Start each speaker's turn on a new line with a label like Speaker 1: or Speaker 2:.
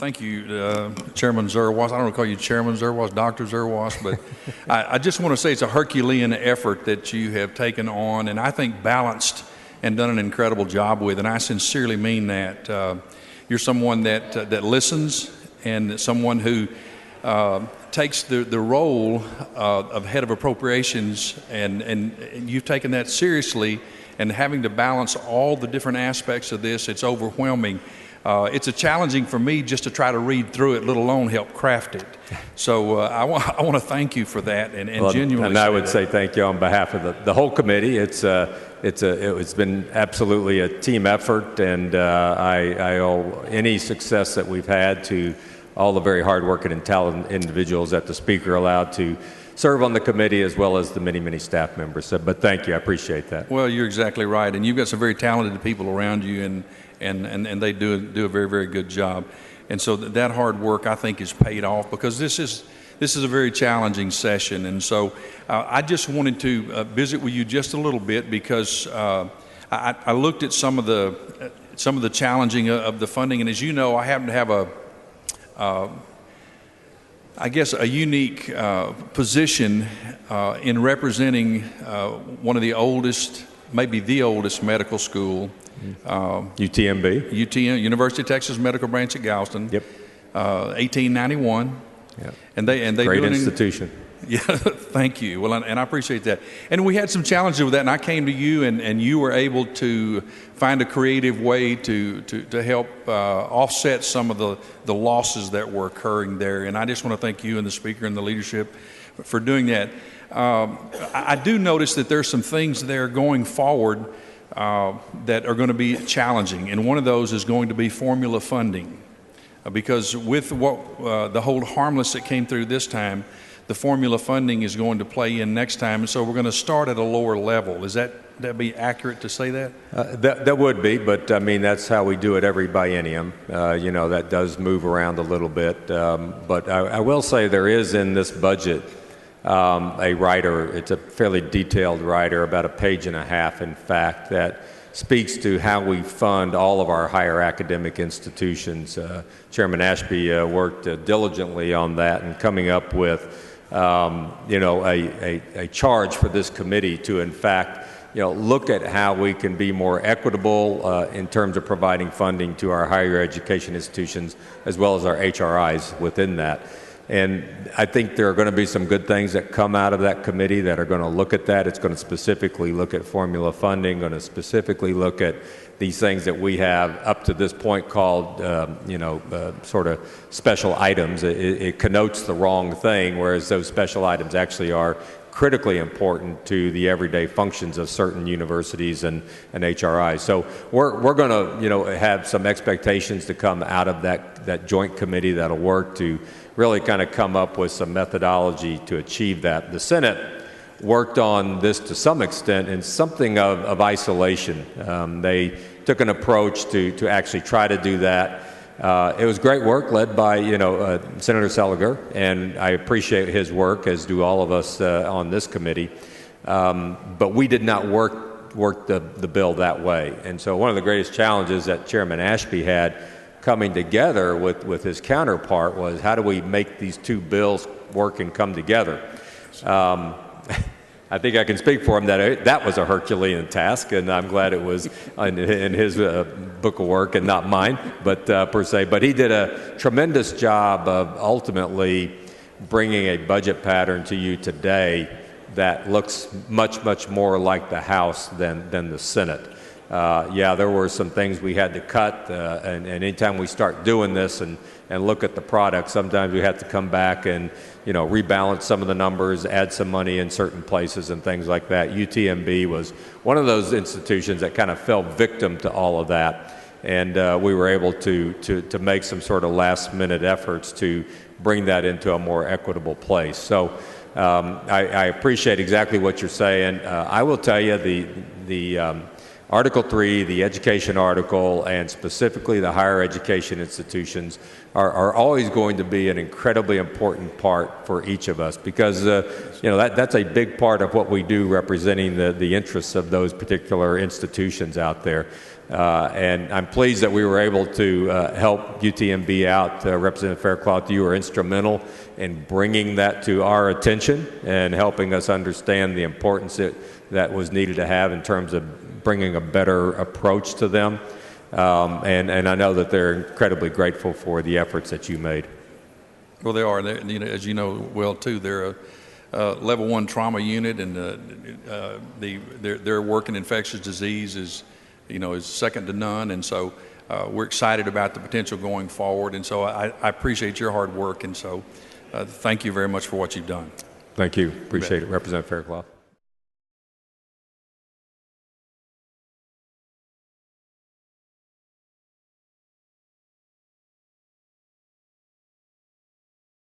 Speaker 1: Thank you, Chairman Zerwas. I don't want to call you Chairman Zerwas, Dr. Zerwas, but I just want to say it's a Herculean effort that you have taken on, and I think balanced and done an incredible job with, and I sincerely mean that. You're someone that listens, and someone who takes the role of head of appropriations, and you've taken that seriously, and having to balance all the different aspects of this, it's overwhelming. It's a challenging for me just to try to read through it, let alone help craft it. So I want to thank you for that, and genuinely.
Speaker 2: And I would say thank you on behalf of the whole committee. It's been absolutely a team effort, and I owe any success that we've had to all the very hard-working and talented individuals that the Speaker allowed to serve on the committee, as well as the many, many staff members. So, but thank you, I appreciate that.
Speaker 1: Well, you're exactly right, and you've got some very talented people around you, and they do a very, very good job. And so that hard work, I think, is paid off, because this is a very challenging session. And so I just wanted to visit with you just a little bit, because I looked at some of the challenging of the funding, and as you know, I happen to have a unique position in representing one of the oldest, maybe the oldest medical school.
Speaker 2: UTMB.
Speaker 1: University of Texas Medical Branch at Galveston.
Speaker 2: Yep.
Speaker 1: 1891.
Speaker 2: Yep.
Speaker 1: And they
Speaker 2: great institution.
Speaker 1: Yeah, thank you. Well, and I appreciate that. And we had some challenges with that, and I came to you, and you were able to find a creative way to help offset some of the losses that were occurring there. And I just want to thank you and the Speaker and the leadership for doing that. I do notice that there's some things there going forward that are going to be challenging, and one of those is going to be formula funding, because with what the hold harmless that came through this time, the formula funding is going to play in next time, and so we're going to start at a lower level. Is that be accurate to say that?
Speaker 2: That would be, but I mean, that's how we do it every biennium. That does move around a little bit, but I will say there is in this budget a rider. It's a fairly detailed rider, about a page and a half, in fact, that speaks to how we fund all of our higher academic institutions. Chairman Ashby worked diligently on that and coming up with a charge for this committee to, in fact, look at how we can be more equitable in terms of providing funding to our higher education institutions, as well as our HRIs within that. And I think there are going to be some good things that come out of that committee that are going to look at that. It's going to specifically look at formula funding, going to specifically look at these things that we have up to this point called, sort of special items. It connotes the wrong thing, whereas those special items actually are critically important to the everyday functions of certain universities and HRIs. So we're going to have some expectations to come out of that joint committee that'll work to really kind of come up with some methodology to achieve that. The Senate worked on this to some extent in something of isolation. They took an approach to actually try to do that. It was great work led by Senator Seliger, and I appreciate his work, as do all of us on this committee. But we did not work the bill that way. And so one of the greatest challenges that Chairman Ashby had coming together with his counterpart was, how do we make these two bills work and come together? I think I can speak for him that was a Herculean task, and I'm glad it was in his book of work and not mine, but per se. But he did a tremendous job of ultimately bringing a budget pattern to you today that looks much, much more like the House than the Senate. There were some things we had to cut, and anytime we start doing this and look at the product, sometimes we have to come back and rebalance some of the numbers, add some money in certain places and things like that. UTMB was one of those institutions that kind of fell victim to all of that, and we were able to make some sort of last-minute efforts to bring that into a more equitable place. So I appreciate exactly what you're saying. I will tell you Article 3, the education article, and specifically the higher education institutions are always going to be an incredibly important part for each of us because that's a big part of what we do representing the interests of those particular institutions out there. And I'm pleased that we were able to help UTMB out. Representative Faircloth, you were instrumental in bringing that to our attention and helping us understand the importance that was needed to have in terms of bringing a better approach to them. And I know that they're incredibly grateful for the efforts that you made.
Speaker 1: Well, they are. As you know well, too, they're a level 1 trauma unit, and their work in infectious disease is second to none. And so we're excited about the potential going forward. And so I appreciate your hard work. And so thank you very much for what you've done.
Speaker 2: Thank you. Appreciate it, Representative Faircloth.